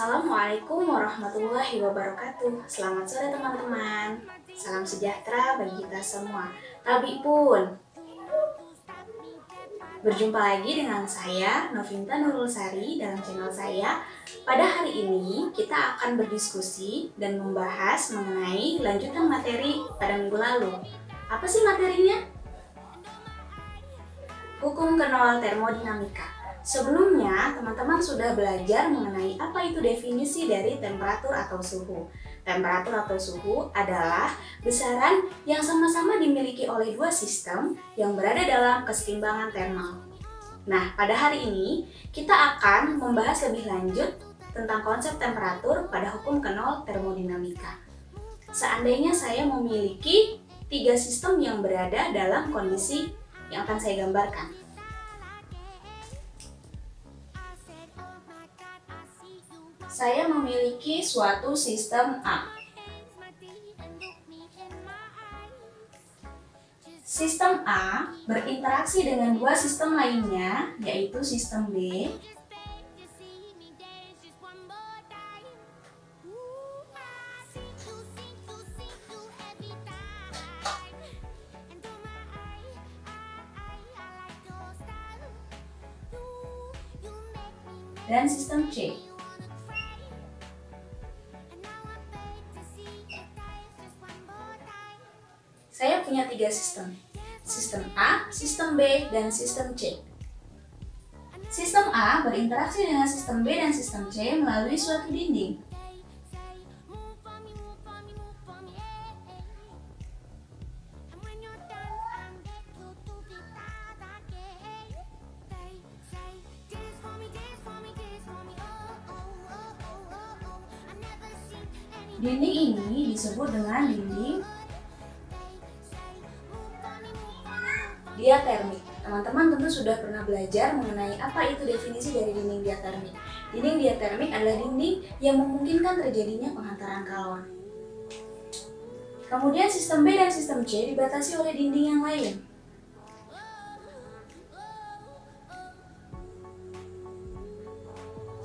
Assalamualaikum warahmatullahi wabarakatuh. Selamat sore teman-teman. Salam sejahtera bagi kita semua. Tabi pun. Berjumpa lagi dengan saya, Novinta Nurul Sari, dalam channel saya. Pada hari ini, kita akan berdiskusi dan membahas mengenai lanjutan materi pada minggu lalu. Apa sih materinya? Hukum kenal termodinamika. Sebelumnya, teman-teman sudah belajar mengenai apa itu definisi dari temperatur atau suhu. Temperatur atau suhu adalah besaran yang sama-sama dimiliki oleh dua sistem yang berada dalam kesetimbangan termal. Nah, pada hari ini kita akan membahas lebih lanjut tentang konsep temperatur pada hukum kenal termodinamika. Seandainya saya memiliki tiga sistem yang berada dalam kondisi yang akan saya gambarkan. Saya memiliki suatu sistem A. Sistem A berinteraksi dengan dua sistem lainnya, yaitu sistem B dan sistem C. Saya punya tiga sistem A, sistem B, dan sistem C. Sistem A berinteraksi dengan sistem B dan sistem C melalui suatu dinding. Dinding ini disebut dengan dinding diatermik. Teman-teman tentu sudah pernah belajar mengenai apa itu definisi dari dinding diatermik. Dinding diatermik adalah dinding yang memungkinkan terjadinya penghantaran kalor. Kemudian sistem B dan sistem C dibatasi oleh dinding yang lain.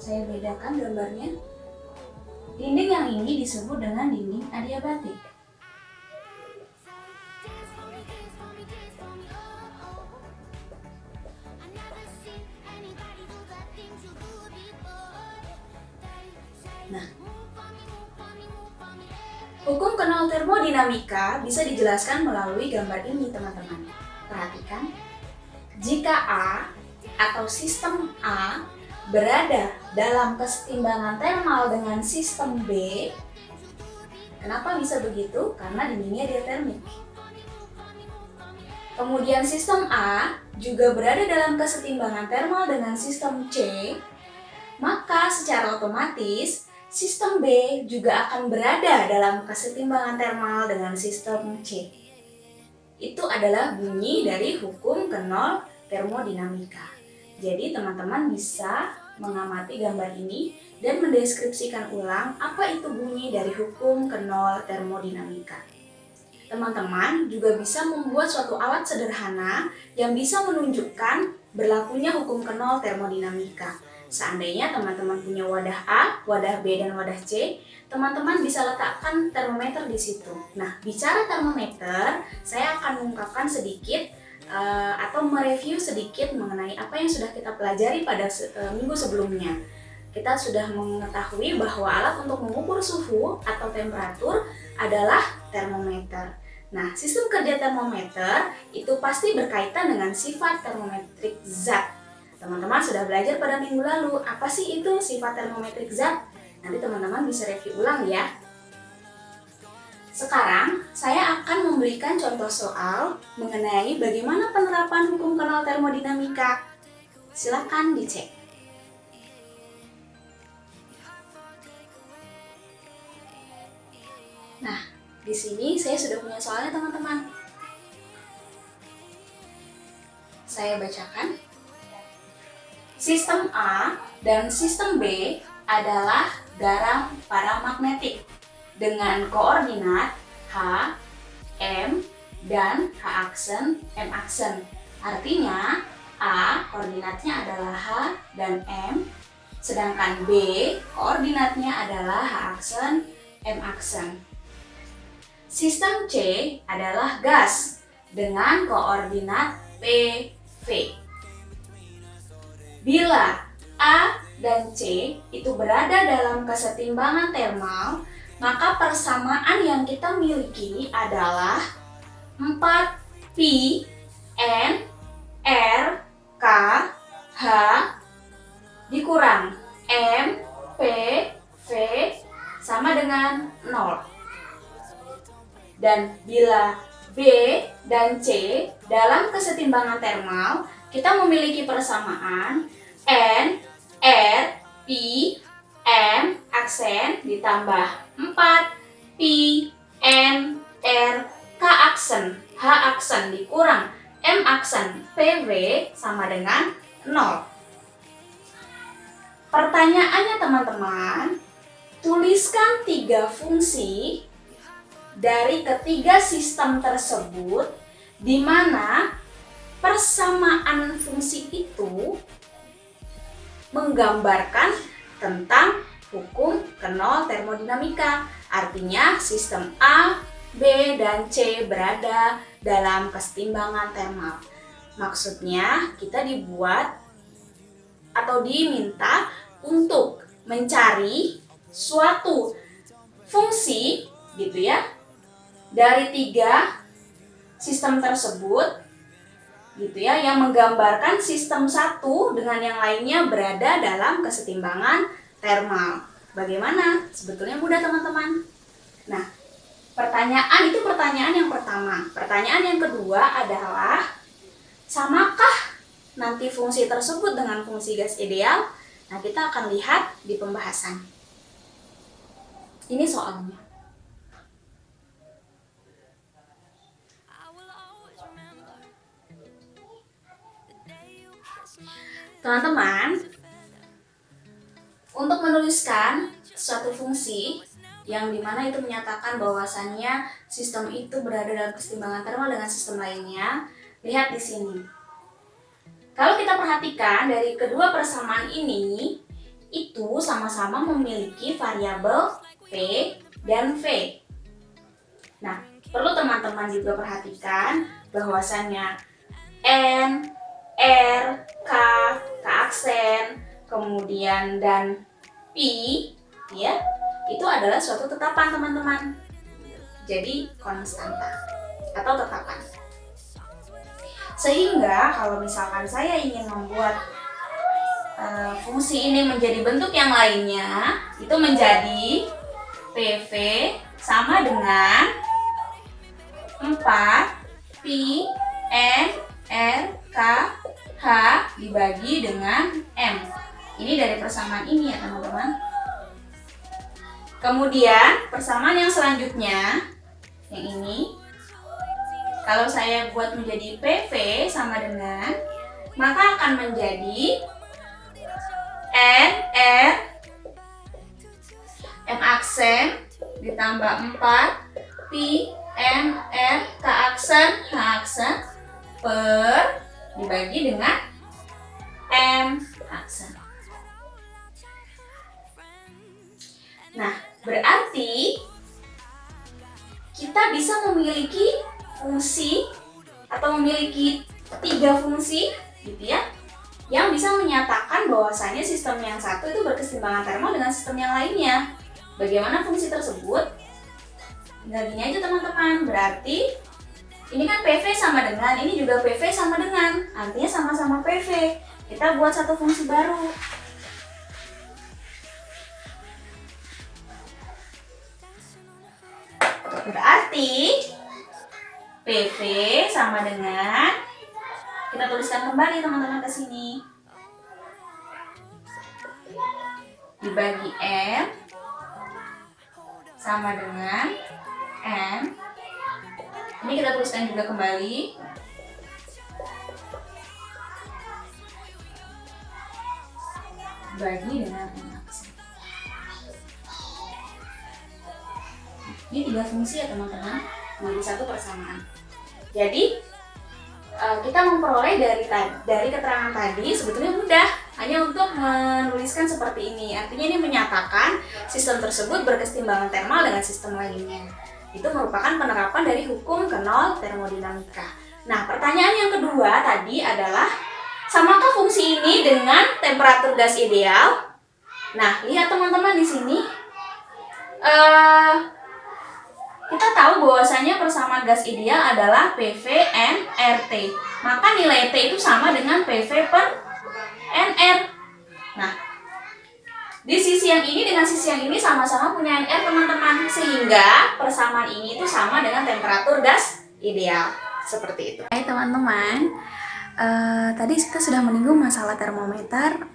Saya bedakan gambarnya. Dinding yang ini disebut dengan dinding adiabatik. Nah, hukum kenal termodinamika bisa dijelaskan melalui gambar ini, teman-teman. Perhatikan, jika A atau sistem A berada dalam kesetimbangan termal dengan sistem B, kenapa bisa begitu? Karena dindingnya diatermik. Kemudian sistem A juga berada dalam kesetimbangan termal dengan sistem C, maka secara otomatis sistem B juga akan berada dalam kesetimbangan termal dengan sistem C. Itu adalah bunyi dari hukum kenal termodinamika. Jadi teman-teman bisa mengamati gambar ini dan mendeskripsikan ulang apa itu bunyi dari hukum kenal termodinamika. Teman-teman juga bisa membuat suatu alat sederhana yang bisa menunjukkan berlakunya hukum kenal termodinamika. Seandainya teman-teman punya wadah A, wadah B, dan wadah C, teman-teman bisa letakkan termometer di situ. Nah, bicara termometer, saya akan mengungkapkan sedikit atau mereview sedikit mengenai apa yang sudah kita pelajari pada minggu sebelumnya. Kita sudah mengetahui bahwa alat untuk mengukur suhu atau temperatur adalah termometer. Nah, sistem kerja termometer itu pasti berkaitan dengan sifat termometrik zat. Teman-teman sudah belajar pada minggu lalu, apa sih itu sifat termometrik zat? Nanti teman-teman bisa review ulang ya. Sekarang, saya akan memberikan contoh soal mengenai bagaimana penerapan hukum kenal termodinamika. Silakan dicek. Nah, di sini saya sudah punya soalnya, teman-teman. Saya bacakan. Sistem A dan sistem B adalah garam paramagnetik dengan koordinat H, M, dan H aksen, M aksen. Artinya A koordinatnya adalah H dan M, Sedangkan B, koordinatnya adalah H aksen, M aksen. Sistem C adalah gas dengan koordinat PV. Bila A dan C itu berada dalam kesetimbangan termal, maka persamaan yang kita miliki adalah 4pi N R K H dikurang M P V sama dengan 0. Dan bila B dan C dalam kesetimbangan termal, kita memiliki persamaan N R P M aksen ditambah 4pi N R K aksen H aksen dikurang M aksen PV sama dengan 0. Pertanyaannya teman-teman, tuliskan 3 fungsi dari ketiga sistem tersebut di mana persamaan fungsi itu menggambarkan tentang hukum kenal termodinamika. Artinya sistem A, B, dan C berada dalam kesetimbangan termal. Maksudnya kita dibuat atau diminta untuk mencari suatu fungsi gitu ya dari 3 sistem tersebut gitu ya, yang menggambarkan sistem satu dengan yang lainnya berada dalam kesetimbangan termal. Bagaimana? Sebetulnya mudah teman-teman. Nah, pertanyaan itu pertanyaan yang pertama. Pertanyaan yang kedua adalah, samakah nanti fungsi tersebut dengan fungsi gas ideal? Nah, kita akan lihat di pembahasan. Ini soalnya. Teman-teman, untuk menuliskan suatu fungsi yang dimana itu menyatakan bahwasannya sistem itu berada dalam kesetimbangan termal dengan sistem lainnya, lihat di sini. Kalau kita perhatikan dari kedua persamaan ini, itu sama-sama memiliki variabel P dan V. Nah, perlu teman-teman juga perhatikan bahwasannya N, R, K aksen, kemudian dan pi, ya, itu adalah suatu tetapan teman-teman. Jadi konstanta atau tetapan. Sehingga kalau misalkan saya ingin membuat fungsi ini menjadi bentuk yang lainnya, itu menjadi PV sama dengan 4 pi N R K H dibagi dengan M. Ini dari persamaan ini ya teman-teman. Kemudian persamaan yang selanjutnya, yang ini, kalau saya buat menjadi PV sama dengan, maka akan menjadi N R M aksen ditambah 4 pi N R K aksen H aksen per dibagi dengan M aksen. Nah, berarti kita bisa memiliki fungsi atau memiliki 3 fungsi gitu ya, yang bisa menyatakan bahwasanya sistem yang satu itu berkesetimbangan termal dengan sistem yang lainnya. Bagaimana fungsi tersebut? Tinggal gini aja teman-teman, berarti ini kan PV sama dengan, ini juga PV sama dengan, artinya sama-sama PV. Kita buat satu fungsi baru. Berarti PV sama dengan, kita tuliskan kembali teman-teman ke sini. Dibagi M sama dengan N. Ini kita tuliskan juga kembali. Bagi dengan M aksen. Ini 3 fungsi ya teman-teman, menjadi satu persamaan. Jadi kita memperoleh dari keterangan tadi sebetulnya mudah, hanya untuk menuliskan seperti ini. Artinya ini menyatakan sistem tersebut berkesetimbangan termal dengan sistem lainnya. Itu merupakan penerapan dari hukum kenal termodinamika. Nah, pertanyaan yang kedua tadi adalah, samakah fungsi ini dengan temperatur gas ideal? Nah, lihat teman-teman di sini. Kita tahu bahwasanya persamaan gas ideal adalah PV N RT. Maka nilai T itu sama dengan PV per NR. Nah, di sisi yang ini dengan sisi yang ini sama-sama punya NR teman-teman. Sehingga persamaan ini itu sama dengan temperatur gas ideal. Seperti itu. Hai teman-teman. Tadi kita sudah menyinggung masalah termometer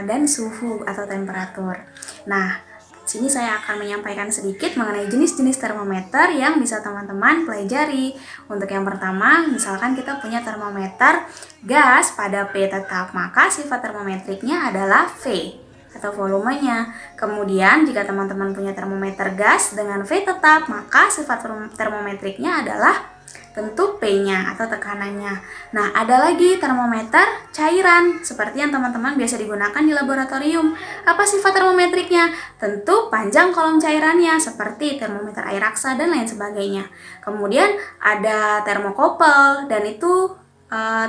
dan suhu atau temperatur. Nah, sini saya akan menyampaikan sedikit mengenai jenis-jenis termometer yang bisa teman-teman pelajari. Untuk yang pertama, misalkan kita punya termometer gas pada P tetap, maka sifat termometriknya adalah V atau volumenya. Kemudian jika teman-teman punya termometer gas dengan V tetap, maka sifat termometriknya adalah tentu P-nya atau tekanannya. Nah, ada lagi termometer cairan seperti yang teman-teman biasa digunakan di laboratorium. Apa sifat termometriknya? Tentu panjang kolom cairannya seperti termometer air raksa dan lain sebagainya. Kemudian ada termokopel dan itu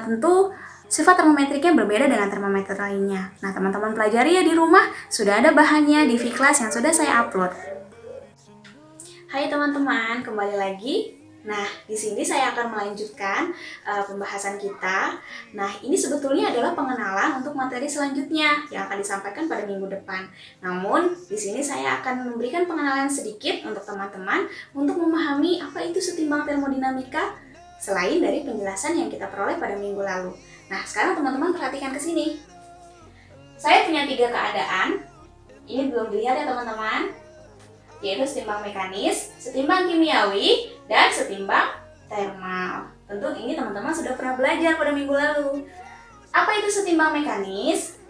tentu sifat termometriknya berbeda dengan termometer lainnya. Nah, teman-teman pelajari ya di rumah, sudah ada bahannya di V-Class yang sudah saya upload. Hai teman-teman, kembali lagi. Nah, di sini saya akan melanjutkan pembahasan kita. Nah, ini sebetulnya adalah pengenalan untuk materi selanjutnya yang akan disampaikan pada minggu depan. Namun, di sini saya akan memberikan pengenalan sedikit untuk teman-teman untuk memahami apa itu setimbang termodinamika selain dari penjelasan yang kita peroleh pada minggu lalu. Nah, sekarang teman-teman perhatikan ke sini. Saya punya 3 keadaan. Ini belum dilihat ya teman-teman. Yaitu setimbang mekanis, setimbang kimiawi, dan setimbang termal. Tentu ini teman-teman sudah pernah belajar pada minggu lalu. Apa itu setimbang mekanis?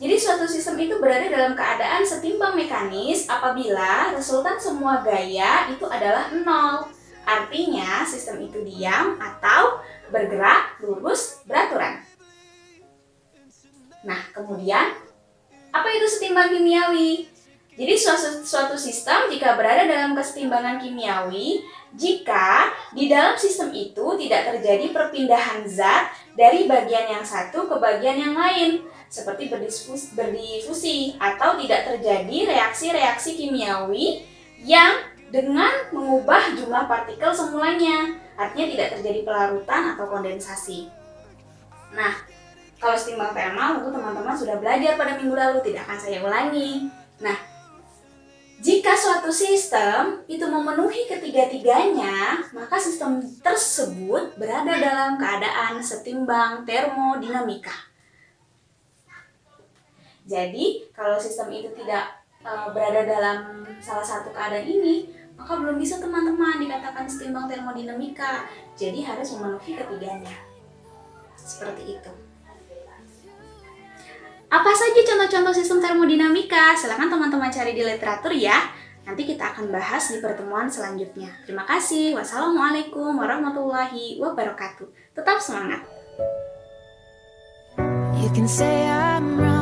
Jadi suatu sistem itu berada dalam keadaan setimbang mekanis apabila resultan semua gaya itu adalah 0. Artinya sistem itu diam atau bergerak lurus beraturan. Nah, kemudian apa itu setimbang kimiawi? Jadi suatu sistem jika berada dalam kesetimbangan kimiawi jika di dalam sistem itu tidak terjadi perpindahan zat dari bagian yang satu ke bagian yang lain seperti berdifusi atau tidak terjadi reaksi-reaksi kimiawi yang dengan mengubah jumlah partikel semulanya, artinya tidak terjadi pelarutan atau kondensasi. Nah, kalau setimbang termal tentu teman-teman sudah belajar pada minggu lalu, tidak akan saya ulangi. Nah, jika suatu sistem itu memenuhi ketiga-tiganya, maka sistem tersebut berada dalam keadaan setimbang termodinamika. Jadi, kalau sistem itu tidak berada dalam salah satu keadaan ini, maka belum bisa teman-teman dikatakan setimbang termodinamika. Jadi harus memenuhi ketiganya. Seperti itu. Apa saja contoh-contoh sistem termodinamika? Silakan teman-teman cari di literatur ya. Nanti kita akan bahas di pertemuan selanjutnya. Terima kasih. Wassalamualaikum warahmatullahi wabarakatuh. Tetap semangat. You can say I'm wrong.